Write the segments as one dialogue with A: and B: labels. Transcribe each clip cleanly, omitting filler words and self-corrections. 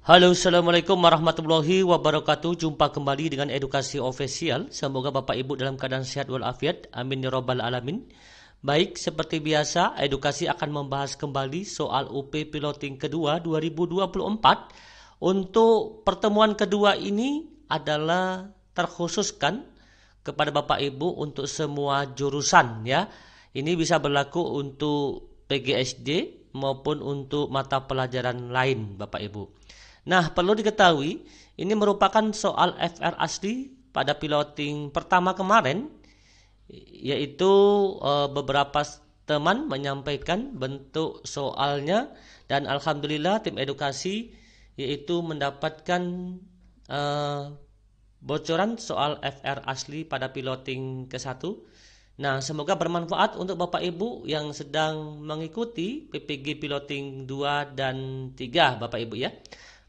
A: Halo, Assalamualaikum warahmatullahi wabarakatuh. Jumpa kembali dengan Edukasi Official. Semoga Bapak Ibu dalam keadaan sehat walafiat. Amin ya rabbal alamin. Baik, seperti biasa, Edukasi akan membahas kembali soal UP Piloting kedua 2024. Untuk pertemuan kedua ini adalah terkhususkan kepada Bapak Ibu untuk semua jurusan ya. Ini bisa berlaku untuk PGSD maupun untuk mata pelajaran lain Bapak Ibu. Nah, perlu diketahui, ini merupakan soal FR asli pada piloting pertama kemarin, yaitu beberapa teman menyampaikan bentuk soalnya, dan alhamdulillah tim edukasi yaitu mendapatkan bocoran soal FR asli pada piloting ke-1. Nah, semoga bermanfaat untuk Bapak Ibu yang sedang mengikuti PPG piloting 2 dan 3 Bapak Ibu ya.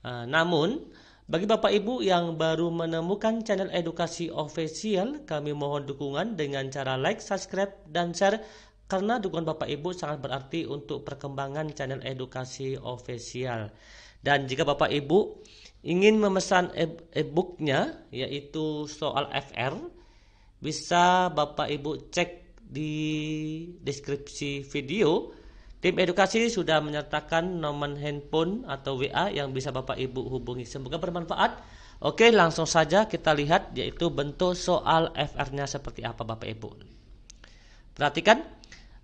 A: Namun, bagi Bapak Ibu yang baru menemukan channel Edukasi Official, kami mohon dukungan dengan cara like, subscribe, dan share karena dukungan Bapak Ibu sangat berarti untuk perkembangan channel Edukasi Official. Dan jika Bapak Ibu ingin memesan e-booknya, yaitu soal FR, bisa Bapak Ibu cek di deskripsi video. Tim edukasi sudah menyertakan nomor handphone atau WA yang bisa Bapak Ibu hubungi. Semoga bermanfaat. Oke, langsung saja kita lihat yaitu bentuk soal FR-nya seperti apa Bapak Ibu. Perhatikan,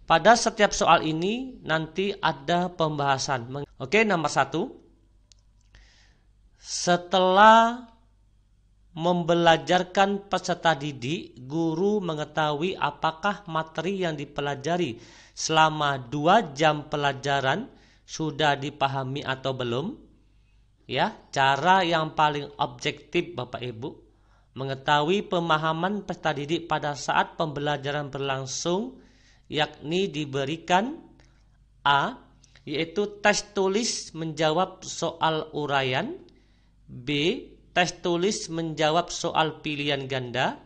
A: pada setiap soal ini nanti ada pembahasan. Oke, nomor 1. Setelah membelajarkan peserta didik, guru mengetahui apakah materi yang dipelajari selama 2 jam pelajaran sudah dipahami atau belum. Ya, cara yang paling objektif Bapak Ibu mengetahui pemahaman peserta didik pada saat pembelajaran berlangsung, yakni diberikan A, yaitu tes tulis menjawab soal uraian, B, tes tulis menjawab soal pilihan ganda,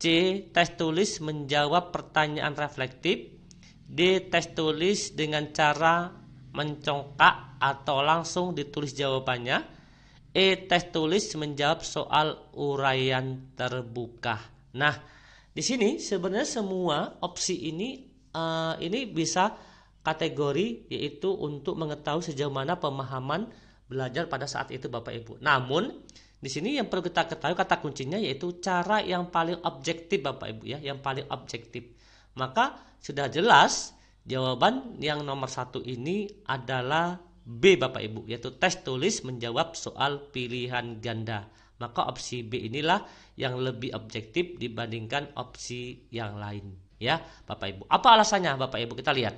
A: C, tes tulis menjawab pertanyaan reflektif, D, tes tulis dengan cara mencongkak atau langsung ditulis jawabannya, E, tes tulis menjawab soal uraian terbuka. Nah, di sini sebenarnya semua opsi ini bisa kategori yaitu untuk mengetahui sejauh mana pemahaman belajar pada saat itu Bapak Ibu. Namun di sini yang perlu kita ketahui kata kuncinya yaitu cara yang paling objektif Bapak Ibu ya, yang paling objektif. Maka sudah jelas jawaban yang nomor 1 ini adalah B Bapak Ibu, yaitu tes tulis menjawab soal pilihan ganda. Maka opsi B inilah yang lebih objektif dibandingkan opsi yang lain ya Bapak Ibu. Apa alasannya Bapak Ibu? Kita lihat.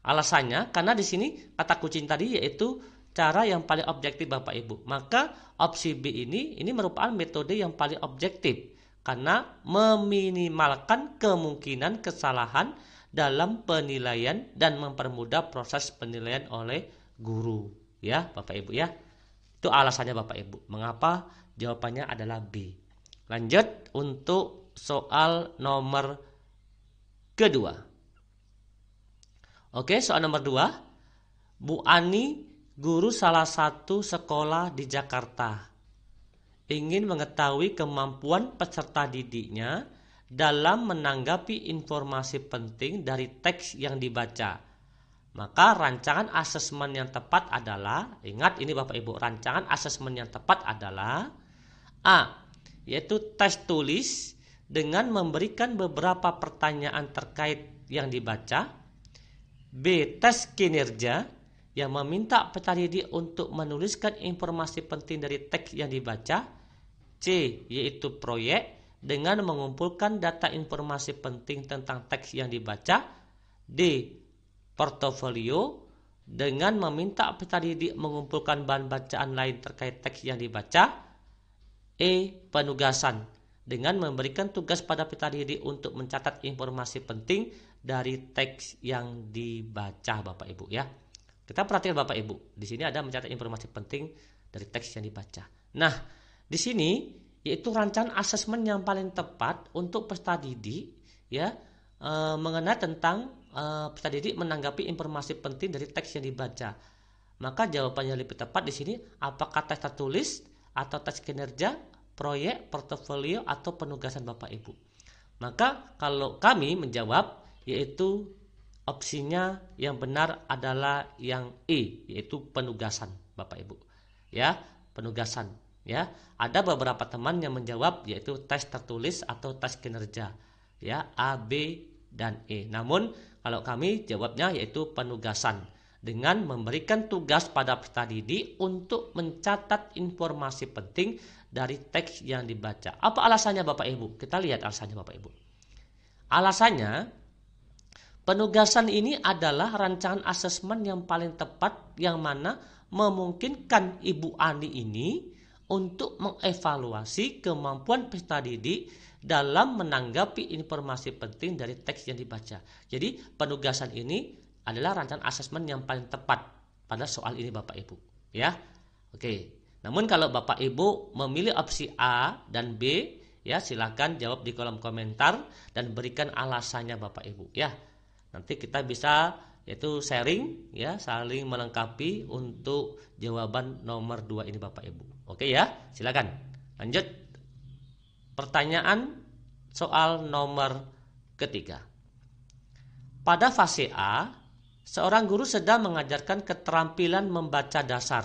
A: Alasannya karena di sini kata kunci tadi yaitu cara yang paling objektif Bapak Ibu. Maka opsi B ini merupakan metode yang paling objektif karena meminimalkan kemungkinan kesalahan dalam penilaian dan mempermudah proses penilaian oleh guru ya Bapak Ibu ya. Itu alasannya Bapak Ibu. Mengapa jawabannya adalah B. Lanjut untuk soal nomor kedua. Oke, soal nomor 2. Bu Ani, guru salah satu sekolah di Jakarta, ingin mengetahui kemampuan peserta didiknya dalam menanggapi informasi penting dari teks yang dibaca. Maka rancangan asesmen yang tepat adalah, ingat ini Bapak Ibu, rancangan asesmen yang tepat adalah A, yaitu tes tulis dengan memberikan beberapa pertanyaan terkait yang dibaca. B, tes kinerja yang meminta peserta didik untuk menuliskan informasi penting dari teks yang dibaca. C, yaitu proyek dengan mengumpulkan data informasi penting tentang teks yang dibaca. D, portofolio dengan meminta peserta didik mengumpulkan bahan bacaan lain terkait teks yang dibaca. E, penugasan dengan memberikan tugas pada peserta didik untuk mencatat informasi penting dari teks yang dibaca Bapak Ibu ya. Kita perhatikan Bapak Ibu, di sini ada mencatat informasi penting dari teks yang dibaca. Nah, di sini yaitu rancangan asesmen yang paling tepat untuk peserta didik ya, mengenai tentang peserta didik menanggapi informasi penting dari teks yang dibaca. Maka jawabannya lebih tepat di sini, apakah tes tertulis atau tes kinerja, proyek, portofolio, atau penugasan Bapak Ibu. Maka kalau kami menjawab, yaitu opsinya yang benar adalah yang E, yaitu penugasan Bapak Ibu. Ya, penugasan. Ya, ada beberapa teman yang menjawab yaitu tes tertulis atau tes kinerja. Ya, A, B, dan E. Namun kalau kami jawabnya yaitu penugasan, dengan memberikan tugas pada peserta didik untuk mencatat informasi penting dari teks yang dibaca. Apa alasannya Bapak Ibu? Kita lihat alasannya Bapak Ibu. Alasannya, penugasan ini adalah rancangan asesmen yang paling tepat yang mana memungkinkan Ibu Ani ini untuk mengevaluasi kemampuan peserta didik dalam menanggapi informasi penting dari teks yang dibaca. Jadi penugasan ini adalah rancangan asesmen yang paling tepat pada soal ini Bapak Ibu. Ya, oke. Namun kalau Bapak Ibu memilih opsi A dan B, ya silakan jawab di kolom komentar dan berikan alasannya Bapak Ibu. Ya, nanti kita bisa yaitu sharing, ya saling melengkapi untuk jawaban nomor 2 ini Bapak Ibu. Oke ya, silakan. Lanjut. Pertanyaan soal nomor ketiga. Pada fase A, seorang guru sedang mengajarkan keterampilan membaca dasar.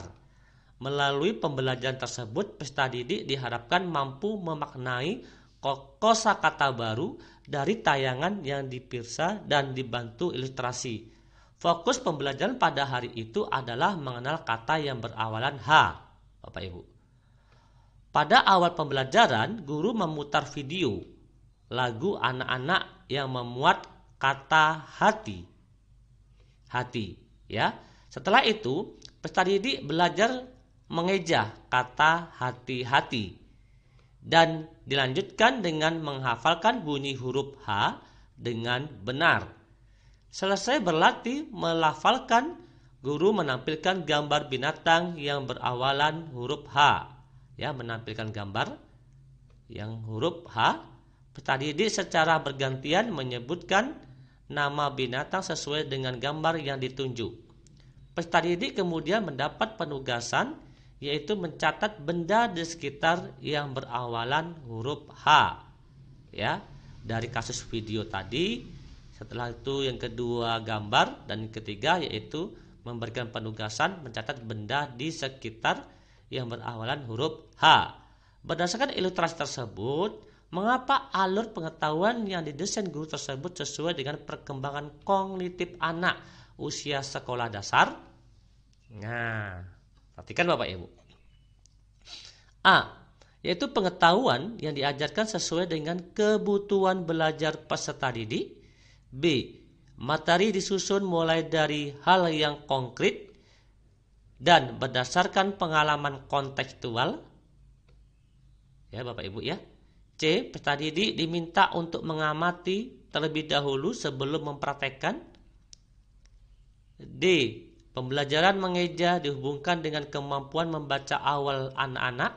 A: Melalui pembelajaran tersebut, peserta didik diharapkan mampu memaknai kosakata baru dari tayangan yang dipirsa dan dibantu ilustrasi. Fokus pembelajaran pada hari itu adalah mengenal kata yang berawalan H, Bapak Ibu. Pada awal pembelajaran, guru memutar video lagu anak-anak yang memuat kata hati. Ya. Setelah itu, peserta didik belajar mengeja kata hati-hati dan dilanjutkan dengan menghafalkan bunyi huruf H dengan benar. Selesai berlatih melafalkan, guru menampilkan gambar binatang yang berawalan huruf H. Ya, menampilkan gambar yang huruf H. Peserta didik secara bergantian menyebutkan nama binatang sesuai dengan gambar yang ditunjuk. Peserta didik kemudian mendapat penugasan yaitu mencatat benda di sekitar yang berawalan huruf H. Ya, dari kasus video tadi. Setelah itu yang kedua gambar dan yang ketiga yaitu memberikan penugasan mencatat benda di sekitar yang berawalan huruf H. Berdasarkan ilustrasi tersebut, mengapa alur pengetahuan yang didesain guru tersebut sesuai dengan perkembangan kognitif anak usia sekolah dasar? Nah, perhatikan Bapak Ibu. A, yaitu pengetahuan yang diajarkan sesuai dengan kebutuhan belajar peserta didik. B, materi disusun mulai dari hal yang konkret dan berdasarkan pengalaman kontekstual. Ya Bapak Ibu ya. C, peserta didik diminta untuk mengamati terlebih dahulu sebelum mempraktekkan. D, pembelajaran mengeja dihubungkan dengan kemampuan membaca awal anak-anak.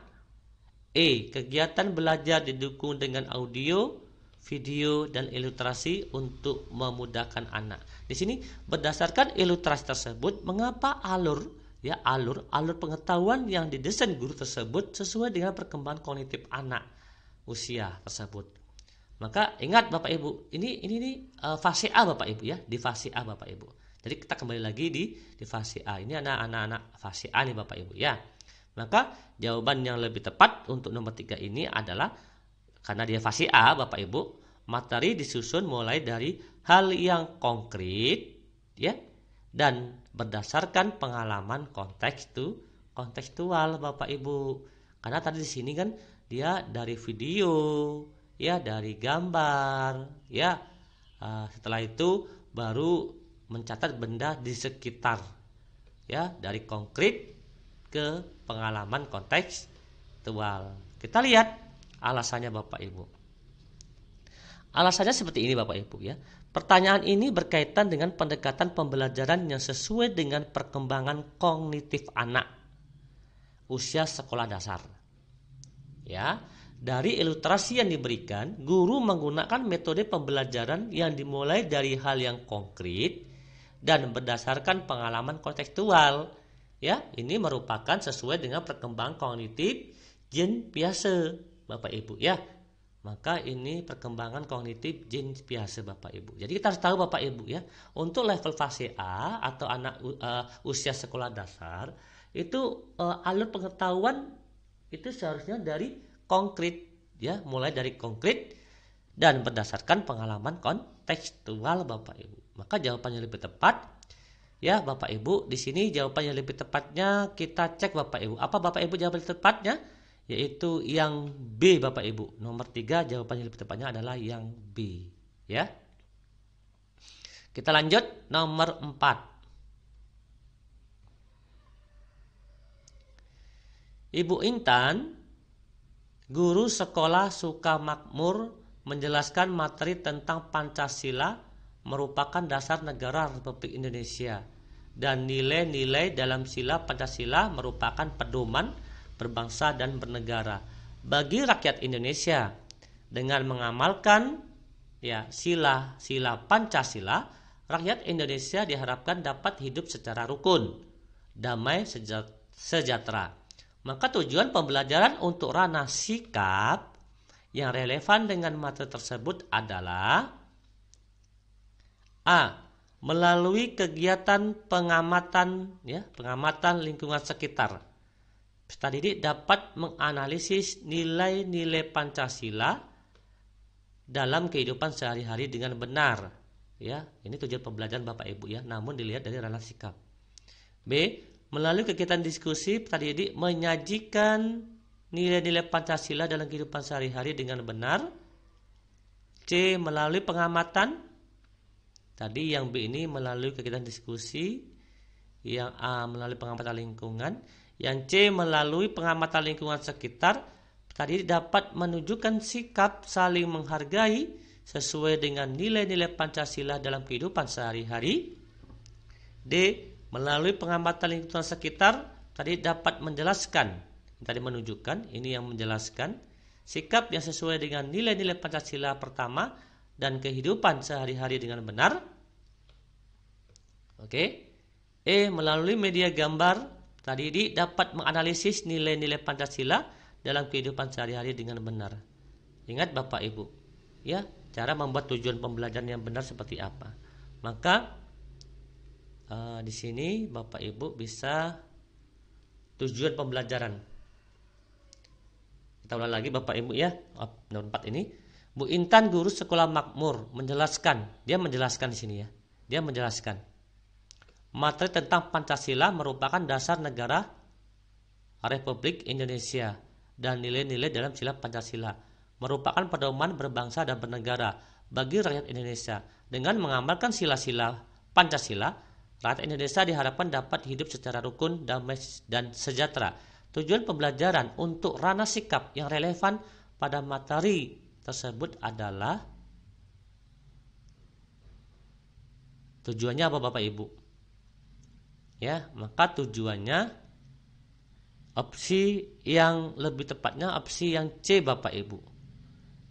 A: E, kegiatan belajar didukung dengan audio, video, dan ilustrasi untuk memudahkan anak. Di sini berdasarkan ilustrasi tersebut, mengapa alur pengetahuan yang didesain guru tersebut sesuai dengan perkembangan kognitif anak usia tersebut. Maka ingat Bapak Ibu, ini fase A Bapak Ibu ya, di fase A Bapak Ibu. Jadi kita kembali lagi di fase A. Ini anak-anak fase A nih Bapak Ibu ya. Maka jawaban yang lebih tepat untuk nomor 3 ini adalah karena dia fase A Bapak Ibu, materi disusun mulai dari hal yang konkret ya dan berdasarkan pengalaman kontekstual Bapak Ibu. Karena tadi di sini kan dia dari video, ya dari gambar, ya. Setelah itu baru mencatat benda di sekitar, ya dari konkret ke pengalaman kontekstual. Kita lihat alasannya Bapak Ibu. Alasannya seperti ini Bapak Ibu ya. Pertanyaan ini berkaitan dengan pendekatan pembelajaran yang sesuai dengan perkembangan kognitif anak usia sekolah dasar. Ya, dari ilustrasi yang diberikan, guru menggunakan metode pembelajaran yang dimulai dari hal yang konkret dan berdasarkan pengalaman kontekstual. Ya, ini merupakan sesuai dengan perkembangan kognitif jin biasa, Bapak Ibu ya. Maka ini perkembangan kognitif jin biasa Bapak Ibu. Jadi kita harus tahu Bapak Ibu ya, untuk level fase A atau anak usia sekolah dasar itu alur pengetahuan itu seharusnya dari konkret ya, mulai dari konkret dan berdasarkan pengalaman kontekstual Bapak Ibu. Maka jawabannya lebih tepat ya Bapak Ibu. Di sini jawabannya lebih tepatnya kita cek Bapak Ibu. Apa Bapak Ibu jawaban tepatnya? Yaitu yang B Bapak Ibu. Nomor 3 jawabannya lebih tepatnya adalah yang B ya. Kita lanjut nomor 4. Ibu Intan, guru sekolah Sukamakmur, menjelaskan materi tentang Pancasila merupakan dasar negara Republik Indonesia dan nilai-nilai dalam sila Pancasila merupakan pedoman berbangsa dan bernegara bagi rakyat Indonesia. Dengan mengamalkan ya sila Pancasila, rakyat Indonesia diharapkan dapat hidup secara rukun, damai, sejahtera. Maka tujuan pembelajaran untuk ranah sikap yang relevan dengan materi tersebut adalah A. Melalui kegiatan pengamatan lingkungan sekitar. Peserta didik dapat menganalisis nilai-nilai Pancasila dalam kehidupan sehari-hari dengan benar. Ya, ini tujuan pembelajaran Bapak Ibu ya, namun dilihat dari ranah sikap. B. Melalui kegiatan diskusi, peserta didik menyajikan nilai-nilai Pancasila dalam kehidupan sehari-hari dengan benar. C. Melalui pengamatan. Tadi yang B ini melalui kegiatan diskusi, yang A melalui pengamatan lingkungan, yang C melalui pengamatan lingkungan sekitar. Tadi dapat menunjukkan sikap saling menghargai sesuai dengan nilai-nilai Pancasila dalam kehidupan sehari-hari. D. Melalui pengamatan lingkungan sekitar, tadi dapat menjelaskan, tadi menunjukkan, ini yang menjelaskan sikap yang sesuai dengan nilai-nilai Pancasila pertama dan kehidupan sehari-hari dengan benar. Oke. E. Melalui media gambar, tadi dapat menganalisis nilai-nilai Pancasila dalam kehidupan sehari-hari dengan benar. Ingat Bapak Ibu, ya, cara membuat tujuan pembelajaran yang benar seperti apa. Maka di sini Bapak Ibu bisa tujuan pembelajaran. Kita ulang lagi Bapak Ibu ya, nomor 4 ini. Bu Intan, guru sekolah makmur, menjelaskan. Dia menjelaskan di sini ya. Dia menjelaskan materi tentang Pancasila merupakan dasar negara Republik Indonesia dan nilai-nilai dalam sila Pancasila merupakan pedoman berbangsa dan bernegara bagi rakyat Indonesia. Dengan mengamalkan sila-sila Pancasila, rakyat Indonesia diharapkan dapat hidup secara rukun, damai, dan sejahtera. Tujuan pembelajaran untuk ranah sikap yang relevan pada materi tersebut adalah, tujuannya apa Bapak Ibu? Ya, maka tujuannya opsi yang lebih tepatnya opsi yang C Bapak Ibu,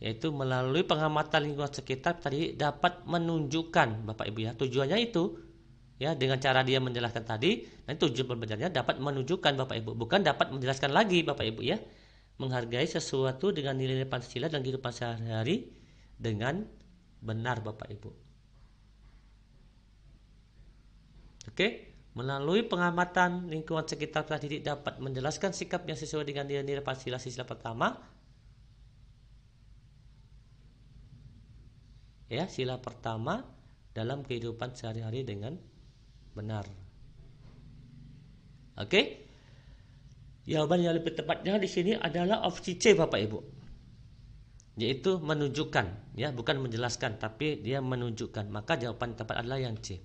A: yaitu melalui pengamatan lingkungan sekitar tadi dapat menunjukkan Bapak Ibu ya. Tujuannya itu ya, dengan cara dia menjelaskan tadi, nanti tujuan pembelajarannya dapat menunjukkan Bapak Ibu, bukan dapat menjelaskan lagi Bapak Ibu ya. Menghargai sesuatu dengan nilai Pancasila dan kehidupan sehari-hari dengan benar Bapak Ibu. Oke. Melalui pengamatan lingkungan sekitar tadi dapat menjelaskan sikap yang sesuai dengan nilai-nilai Pancasila sila pertama. Ya, sila pertama dalam kehidupan sehari-hari dengan benar. Oke. Jawaban yang lebih tepatnya di sini adalah opsi C Bapak Ibu. Yaitu menunjukkan, ya, bukan menjelaskan tapi dia menunjukkan. Maka jawaban tepat adalah yang C.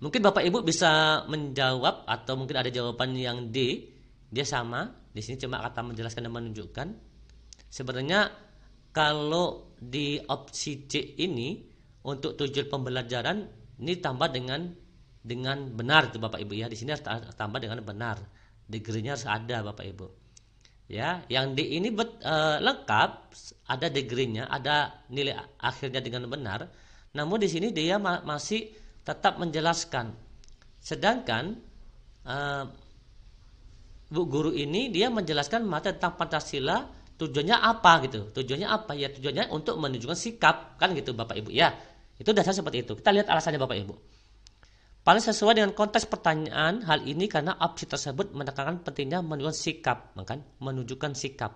A: Mungkin Bapak Ibu bisa menjawab atau mungkin ada jawaban yang D, dia sama. Di sini cuma kata menjelaskan dan menunjukkan. Sebenarnya kalau di opsi C ini untuk tujuan pembelajaran ini tambah dengan benar itu Bapak Ibu ya. Di sini harus tambah dengan benar. Degree-nya harus ada Bapak Ibu. Ya, yang D ini lengkap, ada degree-nya, ada nilai akhirnya dengan benar. Namun di sini dia masih tetap menjelaskan. Sedangkan Bu guru ini dia menjelaskan materi tentang Pancasila, tujuannya apa gitu. Tujuannya apa? Ya tujuannya untuk menunjukkan sikap, kan gitu Bapak Ibu ya. Itu dasar seperti itu. Kita lihat alasannya Bapak Ibu. Paling sesuai dengan konteks pertanyaan hal ini karena opsi tersebut menekankan pentingnya menunjukkan sikap, kan? Menunjukkan sikap,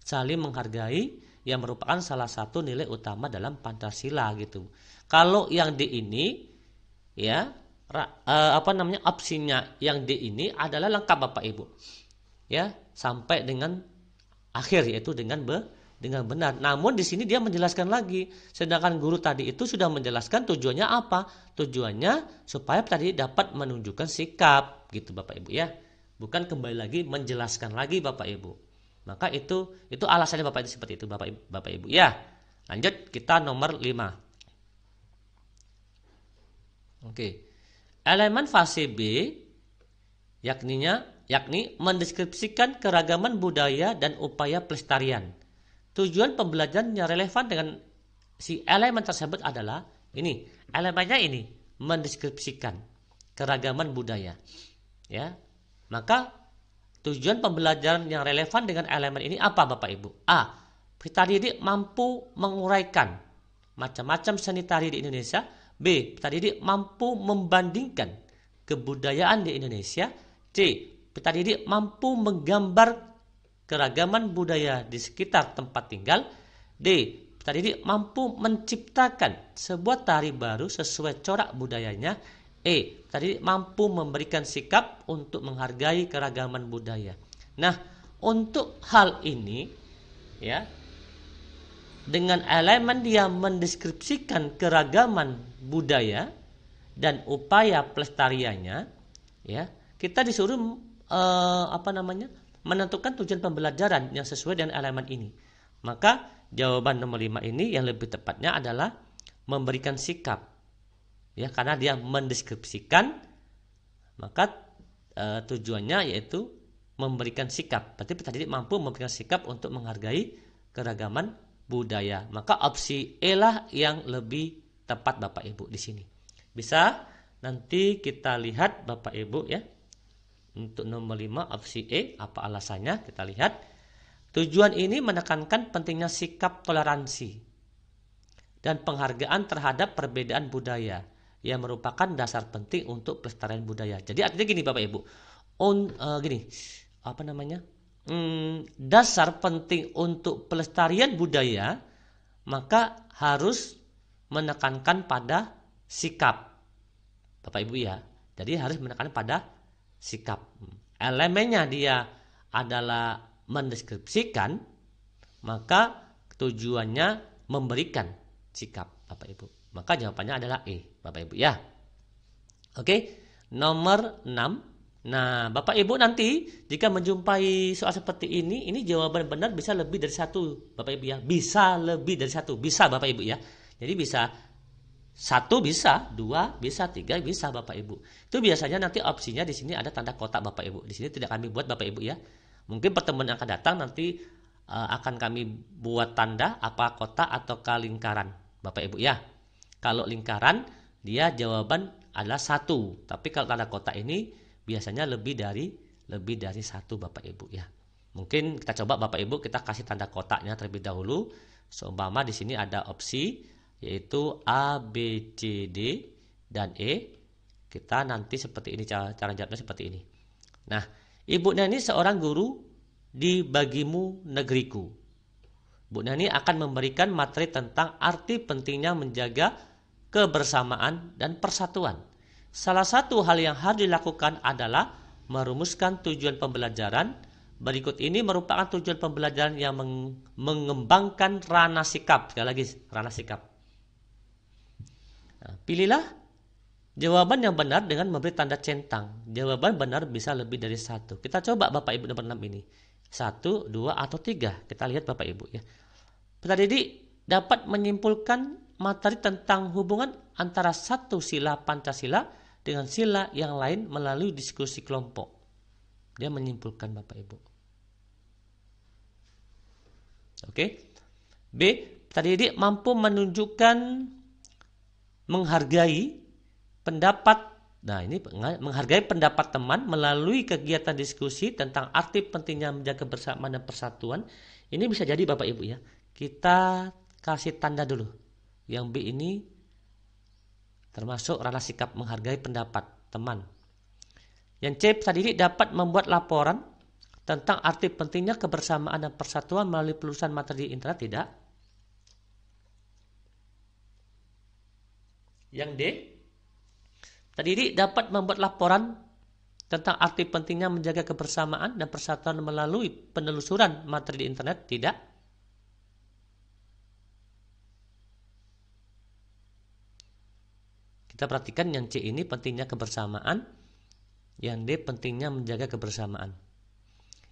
A: saling menghargai yang merupakan salah satu nilai utama dalam Pancasila gitu. Kalau yang D ini ya opsinya yang D ini adalah lengkap Bapak Ibu ya sampai dengan akhir, yaitu dengan benar. Namun di sini dia menjelaskan lagi, sedangkan guru tadi itu sudah menjelaskan tujuannya apa. Tujuannya supaya tadi dapat menunjukkan sikap gitu Bapak Ibu ya, bukan kembali lagi menjelaskan lagi Bapak Ibu. Maka itu alasannya Bapak Ibu seperti itu Bapak Ibu ya. Lanjut kita nomor 5. Oke. Elemen fase B yakni mendeskripsikan keragaman budaya dan upaya pelestarian. Tujuan pembelajaran yang relevan dengan si elemen tersebut adalah ini, elemennya ini mendeskripsikan keragaman budaya. Ya. Maka tujuan pembelajaran yang relevan dengan elemen ini apa Bapak Ibu? A. Peserta didik mampu menguraikan macam-macam seni tari di Indonesia. B. Peserta didik mampu membandingkan kebudayaan di Indonesia. C. Peserta didik mampu menggambar keragaman budaya di sekitar tempat tinggal. D. Peserta didik mampu menciptakan sebuah tari baru sesuai corak budayanya. E. Peserta didik mampu memberikan sikap untuk menghargai keragaman budaya. Nah, untuk hal ini ya, dengan elemen dia mendeskripsikan keragaman budaya dan upaya pelestariannya, ya, kita disuruh menentukan tujuan pembelajaran yang sesuai dengan elemen ini. Maka jawaban nomor 5 ini yang lebih tepatnya adalah memberikan sikap, ya, karena dia mendeskripsikan, maka tujuannya yaitu memberikan sikap. Berarti peserta didik mampu memberikan sikap untuk menghargai keragaman budaya. Maka opsi E lah yang lebih tepat Bapak Ibu di sini. Bisa nanti kita lihat Bapak Ibu ya. Untuk nomor 5 opsi E, apa alasannya? Kita lihat. Tujuan ini menekankan pentingnya sikap toleransi dan penghargaan terhadap perbedaan budaya yang merupakan dasar penting untuk pelestarian budaya. Jadi artinya gini Bapak Ibu. Dasar penting untuk pelestarian budaya maka harus menekankan pada sikap Bapak Ibu ya. Jadi harus menekankan pada sikap. Elemennya dia adalah mendeskripsikan, maka tujuannya memberikan sikap Bapak Ibu. Maka jawabannya adalah E Bapak Ibu ya. Oke, nomor 6. Nah, Bapak Ibu nanti jika menjumpai soal seperti ini jawaban benar bisa lebih dari 1 Bapak Ibu ya. Bisa lebih dari 1, bisa Bapak Ibu ya. Jadi bisa 1 bisa, 2 bisa, 3 bisa Bapak Ibu. Itu biasanya nanti opsinya di sini ada tanda kotak Bapak Ibu. Di sini tidak kami buat Bapak Ibu ya. Mungkin pertemuan yang akan datang nanti akan kami buat tanda apa kotak atau lingkaran Bapak Ibu ya. Kalau lingkaran dia jawaban adalah 1, tapi kalau tanda kotak ini biasanya lebih dari 1 Bapak Ibu ya. Mungkin kita coba Bapak Ibu kita kasih tanda kotaknya terlebih dahulu. Seumpama di sini ada opsi yaitu A, B, C, D dan E. Kita nanti seperti ini cara jawabnya seperti ini. Nah, Ibu Nani seorang guru di Bagimu Negeriku. Bu Nani akan memberikan materi tentang arti pentingnya menjaga kebersamaan dan persatuan. Salah satu hal yang harus dilakukan adalah merumuskan tujuan pembelajaran. Berikut ini merupakan tujuan pembelajaran yang mengembangkan ranah sikap. Sekali lagi, ranah sikap. Nah, pilihlah jawaban yang benar dengan memberi tanda centang. Jawaban benar bisa lebih dari 1. Kita coba Bapak Ibu nomor 6 ini. 1, 2, atau 3. Kita lihat Bapak Ibu ya. Peserta didik dapat menyimpulkan materi tentang hubungan antara satu sila Pancasila dengan sila yang lain melalui diskusi kelompok. Dia menyimpulkan Bapak Ibu. Oke. B. Peserta didik mampu menunjukkan menghargai pendapat Nah, ini menghargai pendapat teman melalui kegiatan diskusi tentang arti pentingnya menjaga kebersamaan dan persatuan. Ini bisa jadi Bapak Ibu ya. Kita kasih tanda dulu. Yang B ini termasuk ranah sikap menghargai pendapat teman. Yang C tadi dapat membuat laporan tentang arti pentingnya kebersamaan dan persatuan melalui penelusuran materi di internet, tidak. Yang D tadi dapat membuat laporan tentang arti pentingnya menjaga kebersamaan dan persatuan melalui penelusuran materi di internet, tidak. Kita perhatikan yang C ini pentingnya kebersamaan, yang D pentingnya menjaga kebersamaan.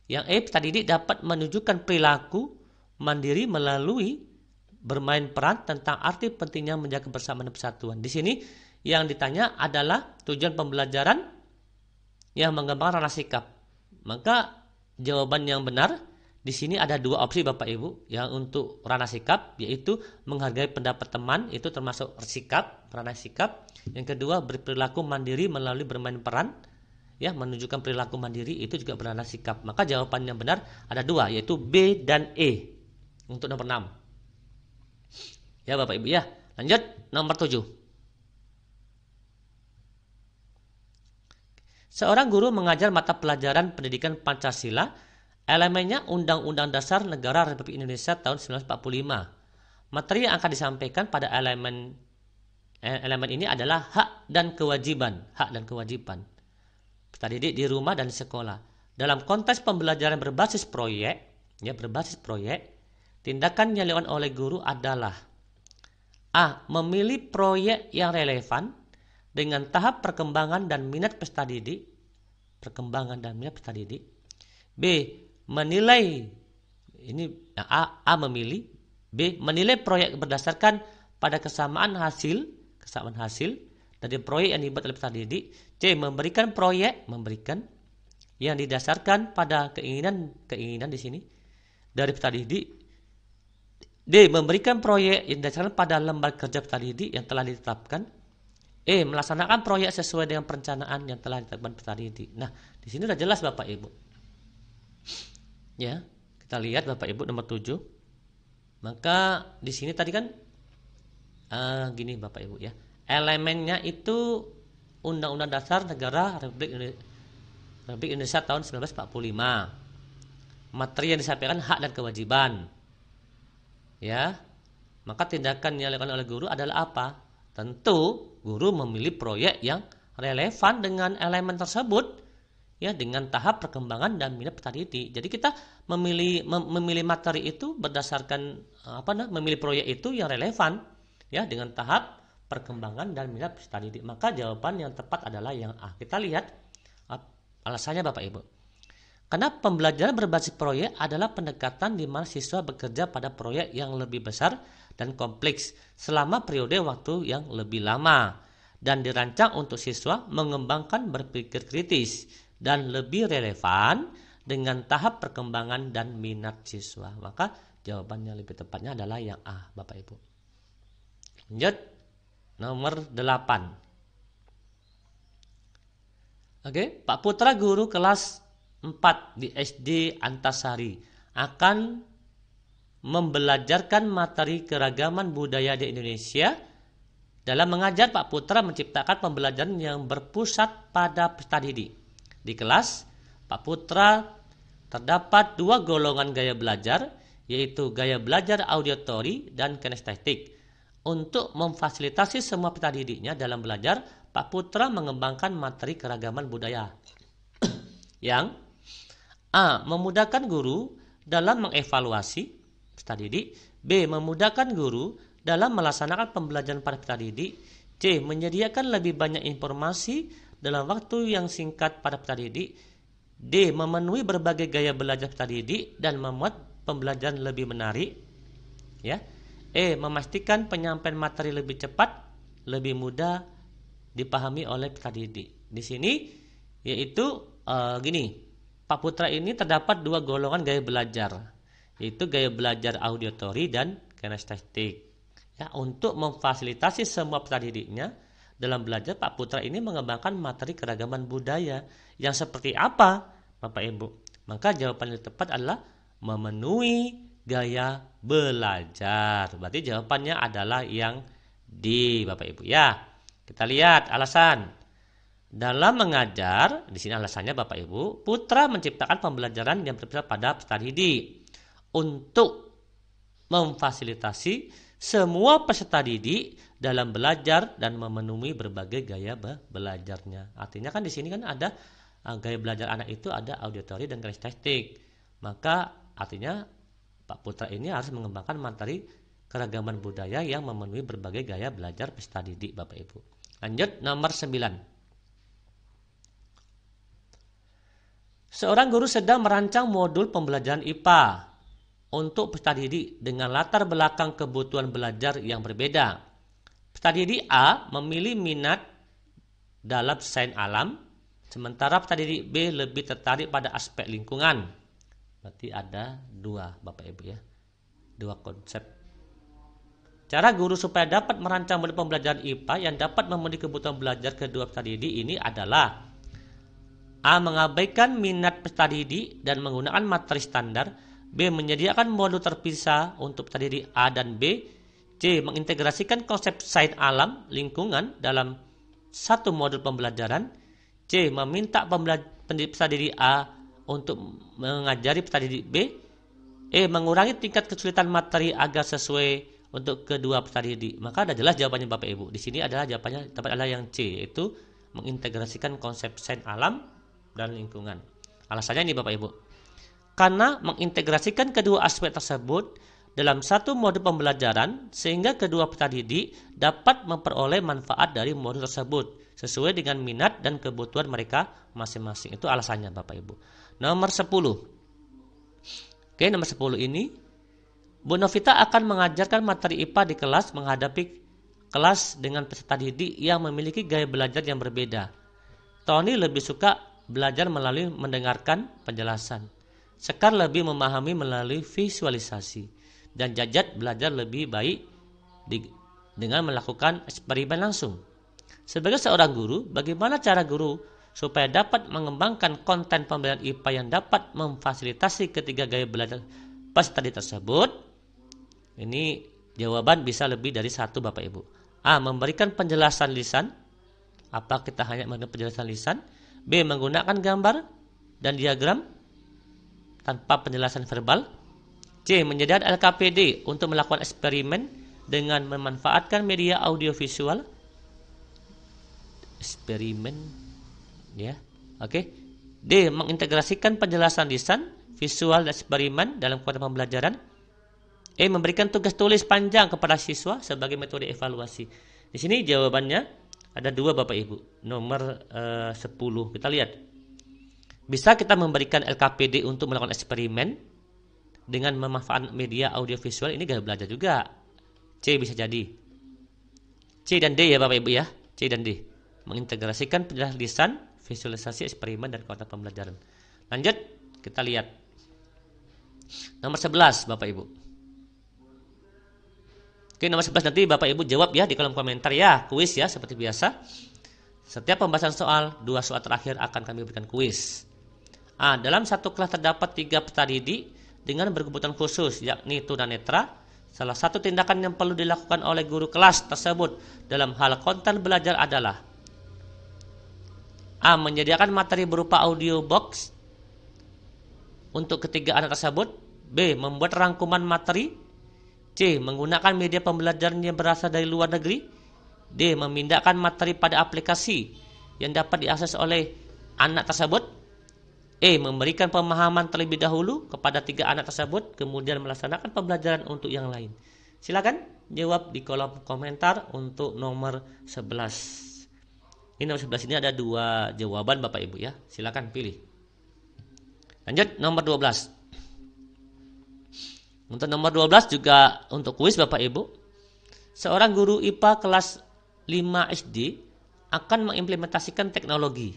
A: Yang E tadi dapat menunjukkan perilaku mandiri melalui bermain peran tentang arti pentingnya menjaga kebersamaan dan persatuan. Di sini yang ditanya adalah tujuan pembelajaran yang mengembangkan ranah sikap. Maka jawaban yang benar di sini ada dua opsi Bapak Ibu. Yang untuk ranah sikap yaitu menghargai pendapat teman, itu termasuk sikap, ranah sikap. Yang kedua berperilaku mandiri melalui bermain peran, ya, menunjukkan perilaku mandiri, itu juga berranah sikap. Maka jawaban yang benar ada dua, yaitu B dan E untuk nomor 6. Ya Bapak Ibu ya. Lanjut nomor 7. Seorang guru mengajar mata pelajaran pendidikan Pancasila, elemennya Undang-Undang Dasar Negara Republik Indonesia tahun 1945. Materi yang akan disampaikan pada elemen ini adalah hak dan kewajiban. Hak dan kewajiban peserta didik di rumah dan di sekolah. Dalam konteks pembelajaran berbasis proyek, tindakan yang dilakukan oleh guru adalah A. Memilih proyek yang relevan dengan tahap perkembangan dan minat peserta didik. B. Menilai, ini A memilih. B. Menilai proyek berdasarkan pada kesamaan hasil dari proyek yang dibuat oleh peserta didik. C. Memberikan proyek yang didasarkan pada keinginan di sini dari peserta didik. D. Memberikan proyek yang didasarkan pada lembar kerja peserta didik yang telah ditetapkan. E. Melaksanakan proyek sesuai dengan perencanaan yang telah ditetapkan peserta didik. Nah, di sini sudah jelas Bapak Ibu. Ya, kita lihat Bapak Ibu nomor 7. Maka di sini tadi kan gini Bapak Ibu ya. Elemennya itu Undang-Undang Dasar Negara Republik Indonesia tahun 1945. Materi yang disampaikan hak dan kewajiban. Ya. Maka tindakan yang dilakukan oleh guru adalah apa? Tentu guru memilih proyek yang relevan dengan elemen tersebut, ya, dengan tahap perkembangan dan minat peserta didik. Jadi kita memilih materi itu berdasarkan memilih proyek itu yang relevan, ya, dengan tahap perkembangan dan minat peserta didik. Maka jawaban yang tepat adalah yang A. Kita lihat alasannya Bapak Ibu. Karena pembelajaran berbasis proyek adalah pendekatan di mana siswa bekerja pada proyek yang lebih besar dan kompleks selama periode waktu yang lebih lama dan dirancang untuk siswa mengembangkan berpikir kritis dan lebih relevan dengan tahap perkembangan dan minat siswa. Maka jawabannya lebih tepatnya adalah yang A, Bapak Ibu. Lanjut nomor 8. Oke, Pak Putra guru kelas 4 di SD Antasari akan membelajarkan materi keragaman budaya di Indonesia. Dalam mengajar, Pak Putra menciptakan pembelajaran yang berpusat pada peserta didik. Di kelas, Pak Putra terdapat 2 golongan gaya belajar, yaitu gaya belajar auditori dan kinestetik. Untuk memfasilitasi semua peserta didiknya dalam belajar, Pak Putra mengembangkan materi keragaman budaya. Yang A. Memudahkan guru dalam mengevaluasi peserta didik. B. Memudahkan guru dalam melaksanakan pembelajaran pada peserta didik. C. Menyediakan lebih banyak informasi dalam waktu yang singkat pada peserta didik. D. Memenuhi berbagai gaya belajar peserta didik dan membuat pembelajaran lebih menarik. Ya. E. Memastikan penyampaian materi lebih cepat, lebih mudah dipahami oleh peserta didik. Di sini yaitu gini, Pak Putra ini terdapat 2 golongan gaya belajar, yaitu gaya belajar auditori dan kinestetik. Ya, untuk memfasilitasi semua peserta didiknya dalam belajar Pak Putra ini mengembangkan materi keragaman budaya yang seperti apa, Bapak Ibu? Maka jawaban yang tepat adalah memenuhi gaya belajar. Berarti jawabannya adalah yang D, Bapak Ibu ya. Kita lihat alasan. Dalam mengajar, di sini alasannya Bapak Ibu, Putra menciptakan pembelajaran yang berpusat pada peserta didik untuk memfasilitasi semua peserta didik dalam belajar dan memenuhi berbagai gaya belajarnya. Artinya kan di sini kan ada gaya belajar anak itu ada auditori dan kinestetik. Maka artinya Pak Putra ini harus mengembangkan materi keragaman budaya yang memenuhi berbagai gaya belajar peserta didik, Bapak Ibu. Lanjut nomor 9. Seorang guru sedang merancang modul pembelajaran IPA untuk peserta didik dengan latar belakang kebutuhan belajar yang berbeda. Peserta didik A memilih minat dalam sains alam, sementara peserta didik B lebih tertarik pada aspek lingkungan. Berarti ada dua, Bapak Ibu ya, dua konsep. Cara guru supaya dapat merancang modul pembelajaran IPA yang dapat memenuhi kebutuhan belajar kedua peserta didik ini adalah A. Mengabaikan minat peserta didik dan menggunakan materi standar. B. Menyediakan modul terpisah untuk peserta didik A dan B. C. Mengintegrasikan konsep sains alam lingkungan dalam satu modul pembelajaran. C. Meminta peserta didik A untuk mengajari peserta didik B. E. Mengurangi tingkat kesulitan materi agar sesuai untuk kedua peserta didik. Maka ada jelas jawabannya Bapak Ibu. Di sini adalah jawabannya adalah yang C, yaitu mengintegrasikan konsep sains alam dan lingkungan. Alasannya ini Bapak Ibu. Karena mengintegrasikan kedua aspek tersebut dalam satu modul pembelajaran sehingga kedua peserta didik dapat memperoleh manfaat dari modul tersebut sesuai dengan minat dan kebutuhan mereka masing-masing. Itu alasannya Bapak Ibu. Nomor 10. Oke, nomor 10 ini Bu Novita akan mengajarkan materi IPA di kelas menghadapi kelas dengan peserta didik yang memiliki gaya belajar yang berbeda. Tony lebih suka belajar melalui mendengarkan penjelasan. Sekar lebih memahami melalui visualisasi. Dan Jajat belajar lebih baik dengan melakukan eksperimen langsung. Sebagai seorang guru, bagaimana cara guru supaya dapat mengembangkan konten pembelajaran IPA yang dapat memfasilitasi ketiga gaya belajar peserta didik tersebut? Ini jawaban bisa lebih dari satu Bapak Ibu. A. Memberikan penjelasan lisan. Apa kita hanya memberikan penjelasan lisan? B. Menggunakan gambar dan diagram tanpa penjelasan verbal. C. Menyediakan LKPD untuk melakukan eksperimen dengan memanfaatkan media audiovisual. Eksperimen ya. Oke. D. Mengintegrasikan penjelasan lisan, visual dan eksperimen dalam konten pembelajaran. E. Memberikan tugas tulis panjang kepada siswa sebagai metode evaluasi. Di sini jawabannya ada dua Bapak Ibu. Nomor 10 kita lihat. Bisa kita memberikan LKPD untuk melakukan eksperimen dengan memanfaatkan media audiovisual. Ini gaya belajar juga. C bisa jadi. C dan D ya Bapak Ibu ya. C dan D. Mengintegrasikan penjelasan lisan, visualisasi, eksperimen dan konten pembelajaran. Lanjut kita lihat. Nomor 11 Bapak Ibu. Oke, nomor 11 nanti Bapak Ibu jawab ya di kolom komentar ya, kuis ya seperti biasa. Setiap pembahasan soal, 2 soal terakhir akan kami berikan kuis. A. Dalam satu kelas terdapat 3 peserta didik dengan berkebutuhan khusus, yakni tunanetra. Salah satu tindakan yang perlu dilakukan oleh guru kelas tersebut dalam hal konten belajar adalah A. Menyediakan materi berupa audio box untuk ketiga anak tersebut. B. Membuat rangkuman materi. C. Menggunakan media pembelajaran yang berasal dari luar negeri. D. Memindahkan materi pada aplikasi yang dapat diakses oleh anak tersebut. E. Memberikan pemahaman terlebih dahulu kepada 3 anak tersebut, kemudian melaksanakan pembelajaran untuk yang lain. Silakan jawab di kolom komentar untuk nomor 11. Ini nomor 11 ini ada 2 jawaban Bapak Ibu ya. Silakan pilih. Lanjut nomor 12. Untuk nomor 12 juga untuk kuis Bapak Ibu. Seorang guru IPA kelas 5 SD akan mengimplementasikan teknologi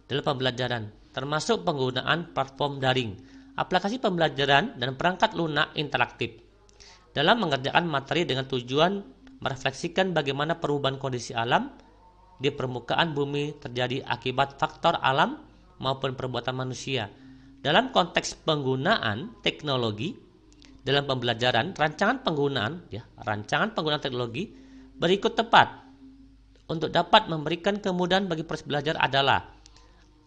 A: dalam pembelajaran, termasuk penggunaan platform daring, aplikasi pembelajaran dan perangkat lunak interaktif dalam mengerjakan materi dengan tujuan merefleksikan bagaimana perubahan kondisi alam di permukaan bumi terjadi akibat faktor alam maupun perbuatan manusia. Dalam konteks penggunaan teknologi dalam pembelajaran, rancangan penggunaan teknologi berikut tepat untuk dapat memberikan kemudahan bagi proses belajar adalah: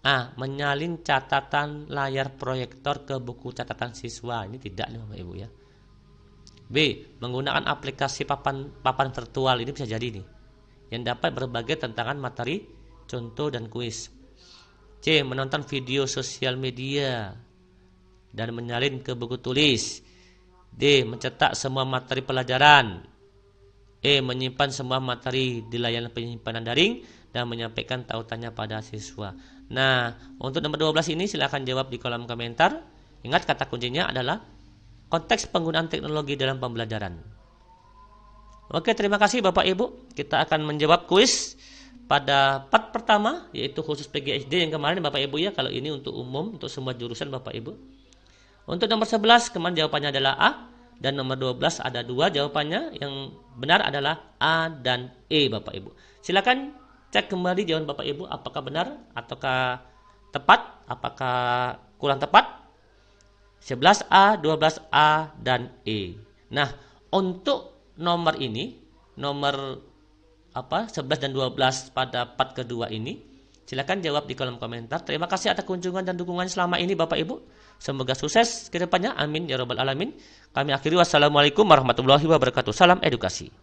A: A. Menyalin catatan layar proyektor ke buku catatan siswa. Ini tidak nih Bapak Ibu ya. B. Menggunakan aplikasi papan virtual. Ini bisa jadi nih, yang dapat berbagai tantangan materi, contoh, dan kuis. C. Menonton video sosial media dan menyalin ke buku tulis. D. Mencetak semua materi pelajaran. E. Menyimpan semua materi di layanan penyimpanan daring dan menyampaikan tautannya pada siswa. Nah, untuk nomor 12 ini silakan jawab di kolom komentar. Ingat, kata kuncinya adalah konteks penggunaan teknologi dalam pembelajaran. Oke, terima kasih Bapak Ibu. Kita akan menjawab kuis pada part pertama, yaitu khusus PGSD yang kemarin Bapak Ibu ya. Kalau ini untuk umum, untuk semua jurusan Bapak Ibu. Untuk nomor 11 kemarin jawabannya adalah A, dan nomor 12 ada 2 jawabannya. Yang benar adalah A dan E Bapak Ibu. Silakan cek kembali jawaban Bapak Ibu apakah benar ataukah tepat, apakah kurang tepat. 11A, 12A, dan E. Nah, untuk nomor ini, nomor 11 dan 12 pada part kedua ini, silakan jawab di kolom komentar. Terima kasih atas kunjungan dan dukungan selama ini Bapak Ibu. Semoga sukses ke depannya. Amin ya rabbal alamin. Kami akhiri, wassalamualaikum warahmatullahi wabarakatuh. Salam edukasi.